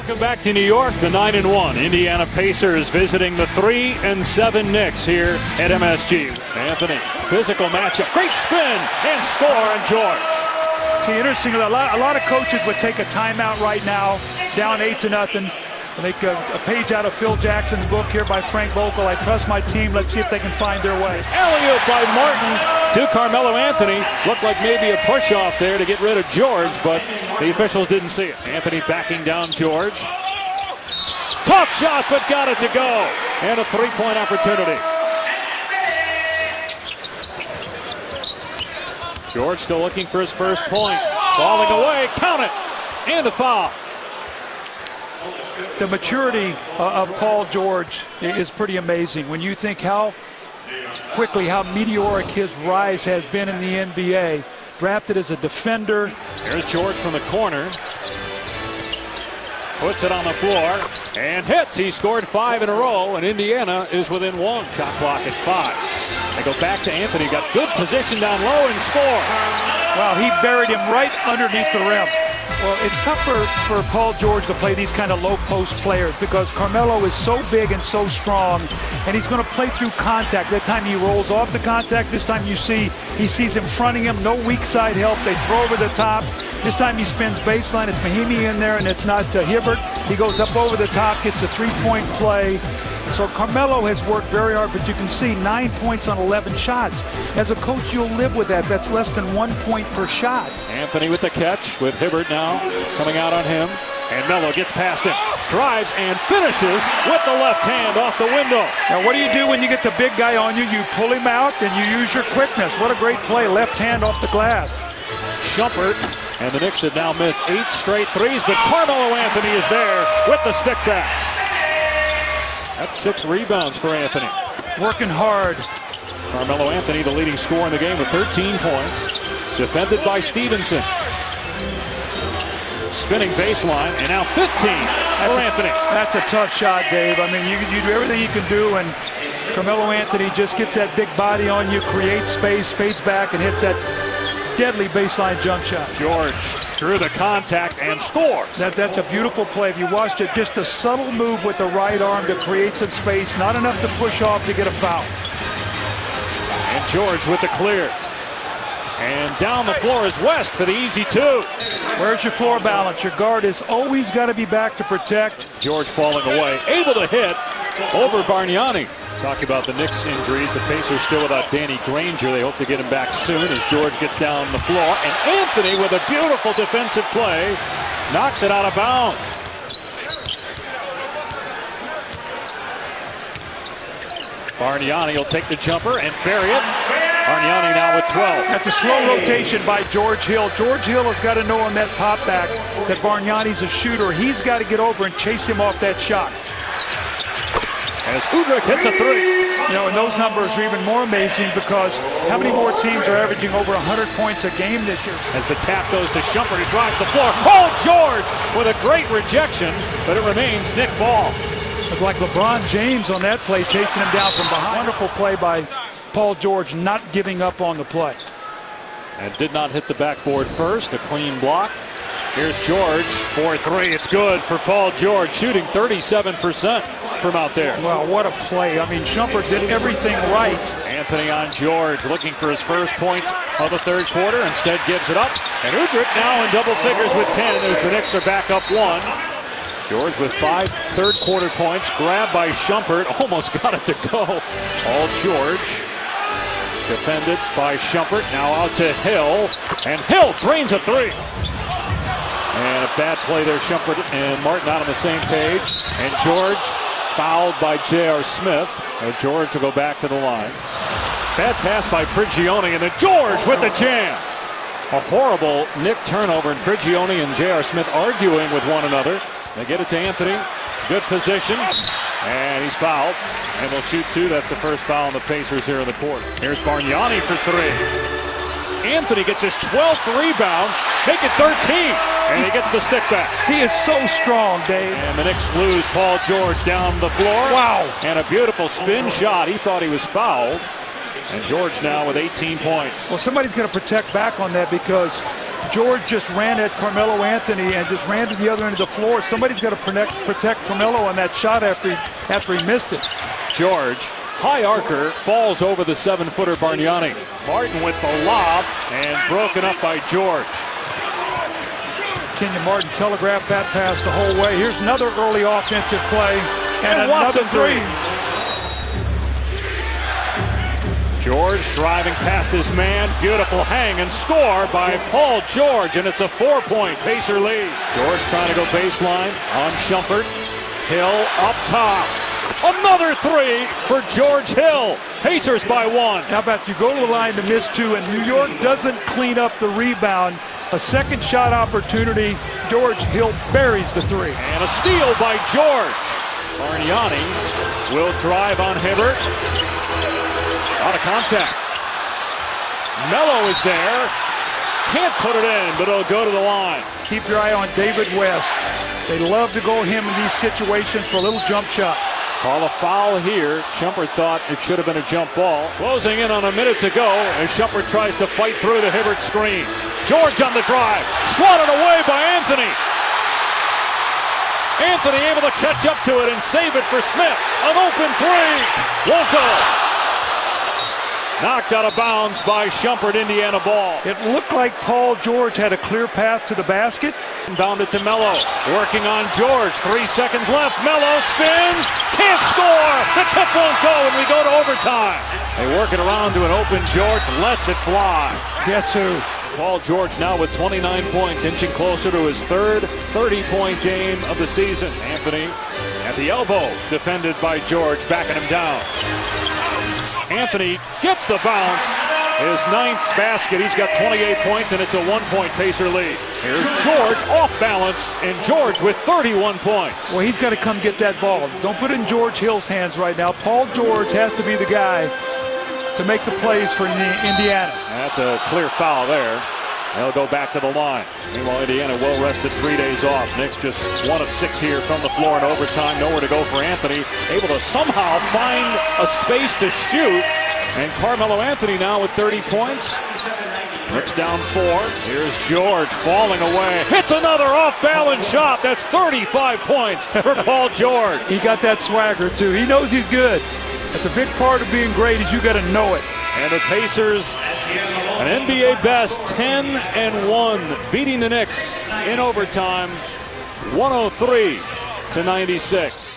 Welcome back to New York, the 9-1 Indiana Pacers visiting the 3-7 Knicks here at MSG. Anthony, physical matchup, great spin and score on George. See, interesting, a lot of coaches would take a timeout right now, down 8-0. I think a page out of Phil Jackson's book here by Frank Vogel. I trust my team. Let's see if they can find their way. Alley-oop by Martin to Carmelo Anthony. Looked like maybe a push-off there to get rid of George, but the officials didn't see it. Anthony backing down George. Tough shot, but got it to go. And a three-point opportunity. George still looking for his first point. Falling away, count it. And the foul. The maturity of Paul George is pretty amazing. When you think how quickly, how meteoric his rise has been in the NBA. Drafted as a defender. Here's George from the corner. Puts it on the floor and hits. He scored 5 in a row, and Indiana is within 1. Shot clock at 5. They go back to Anthony. Got good position down low and score. Wow, he buried him right underneath the rim. Well, it's tough for Paul George to play these kind of low-post players because Carmelo is so big and so strong, and he's going to play through contact. That time he rolls off the contact. This time he sees him fronting him. No weak side help. They throw over the top. This time he spins baseline. It's Mahimi in there, and it's not Hibbert. He goes up over the top, gets a three-point play. So Carmelo has worked very hard, but you can see 9 points on 11 shots. As a coach, you'll live with that. That's less than 1 point per shot. Anthony with the catch, with Hibbert now coming out on him. And Melo gets past him, drives and finishes with the left hand off the window. Now what do you do when you get the big guy on you? You pull him out and you use your quickness. What a great play, left hand off the glass. Shumpert, and the Knicks have now missed 8 straight threes, but Carmelo Anthony is there with the stick back. That's 6 rebounds for Anthony. Working hard. Carmelo Anthony, the leading scorer in the game with 13 points. Defended by Stevenson. Spinning baseline, and now 15 for Anthony. That's a tough shot, Dave. I mean, you do everything you can do, and Carmelo Anthony just gets that big body on you, creates space, fades back, and hits that deadly baseline jump shot. George drew the contact and scores. That's a beautiful play. If you watched it, just a subtle move with the right arm to create some space, not enough to push off to get a foul. And George with the clear. And down the floor is West for the easy 2. Where's your floor balance? Your guard has always got to be back to protect. George falling away, able to hit over Bargnani. Talking about the Knicks injuries, the Pacers still without Danny Granger. They hope to get him back soon as George gets down the floor. And Anthony with a beautiful defensive play knocks it out of bounds. Bargnani will take the jumper and bury it. Bargnani now with 12. That's a slow rotation by George Hill. George Hill has got to know on that pop back that Bargnani's a shooter. He's got to get over and chase him off that shot. As Udrich hits a 3. You know, and those numbers are even more amazing because how many more teams are averaging over 100 points a game this year? As the tap goes to Shumpert, he drives the floor. Paul George with a great rejection, but it remains Nick Ball. Looked like LeBron James on that play, chasing him down from behind. Wonderful play by Paul George, not giving up on the play. And did not hit the backboard first, a clean block. Here's George for 3. It's good for Paul George, shooting 37% from out there. Well, what a play. I mean, Shumpert did everything right. Anthony on George, looking for his first points of the third quarter. Instead gives it up. And Udrich now in double figures with 10 as the Knicks are back up 1. George with 5 third quarter points. Grabbed by Shumpert. Almost got it to go. All George. Defended by Shumpert. Now out to Hill. And Hill drains a 3. And a bad play there. Shumpert and Martin not on the same page. And George fouled by J.R. Smith. And George will go back to the line. Bad pass by Prigioni. And then George with the jam. A horrible Knick turnover. And Prigioni and J.R. Smith arguing with one another. They get it to Anthony. Good position. And he's fouled. And they'll shoot 2. That's the first foul on the Pacers here in the quarter. Here's Bargnani for 3. Anthony gets his 12th rebound, make it 13, and he gets the stick back. He is so strong, Dave. And the Knicks lose Paul George down the floor. Wow. And a beautiful spin shot. He thought he was fouled. And George now with 18 points. Well, somebody's going to protect back on that because George just ran at Carmelo Anthony and just ran to the other end of the floor. Somebody's got to protect Carmelo on that shot after he missed it. George, high arcer, falls over the 7-footer Bargnani. Martin with the lob and broken up by George. Kenyon Martin telegraphed that pass the whole way. Here's another early offensive play and another three. George driving past his man. Beautiful hang and score by Paul George, and it's a 4-point Pacer lead. George trying to go baseline on Shumpert. Hill up top. Another three for George Hill. Pacers by 1. How about you go to the line to miss 2, and New York doesn't clean up the rebound. A second shot opportunity. George Hill buries the 3. And a steal by George. Bargnani will drive on Hibbert. Out of contact. Melo is there. Can't put it in, but it'll go to the line. Keep your eye on David West. They love to go him in these situations for a little jump shot. Call a foul here. Shumpert thought it should have been a jump ball. Closing in on a minute to go as Shumpert tries to fight through the Hibbert screen. George on the drive. Swatted away by Anthony. Anthony able to catch up to it and save it for Smith. An open 3. Won't go. Knocked out of bounds by Shumpert, Indiana ball. It looked like Paul George had a clear path to the basket. Bounded to Melo. Working on George. 3 seconds left. Melo spins. Can't score. The tip won't go, and we go to overtime. They work it around to an open George. Lets it fly. Guess who? Paul George now with 29 points, inching closer to his third 30-point game of the season. Anthony at the elbow. Defended by George, backing him down. Anthony gets the bounce. His 9th basket. He's got 28 points, and it's a 1-point Pacer lead. Here's George off balance, and George with 31 points. Well, he's got to come get that ball. Don't put it in George Hill's hands right now. Paul George has to be the guy to make the plays for Indiana. That's a clear foul there. They'll go back to the line. Meanwhile, Indiana well rested, 3 days off. Knicks just 1 of 6 here from the floor in overtime. Nowhere to go for Anthony. Able to somehow find a space to shoot. And Carmelo Anthony now with 30 points. Knicks down 4. Here's George falling away. Hits another off-balance shot. That's 35 points for Paul George. He got that swagger, too. He knows he's good. That's a big part of being great is you got to know it. And the Pacers, an NBA best 10-1, beating the Knicks in overtime, 103-96.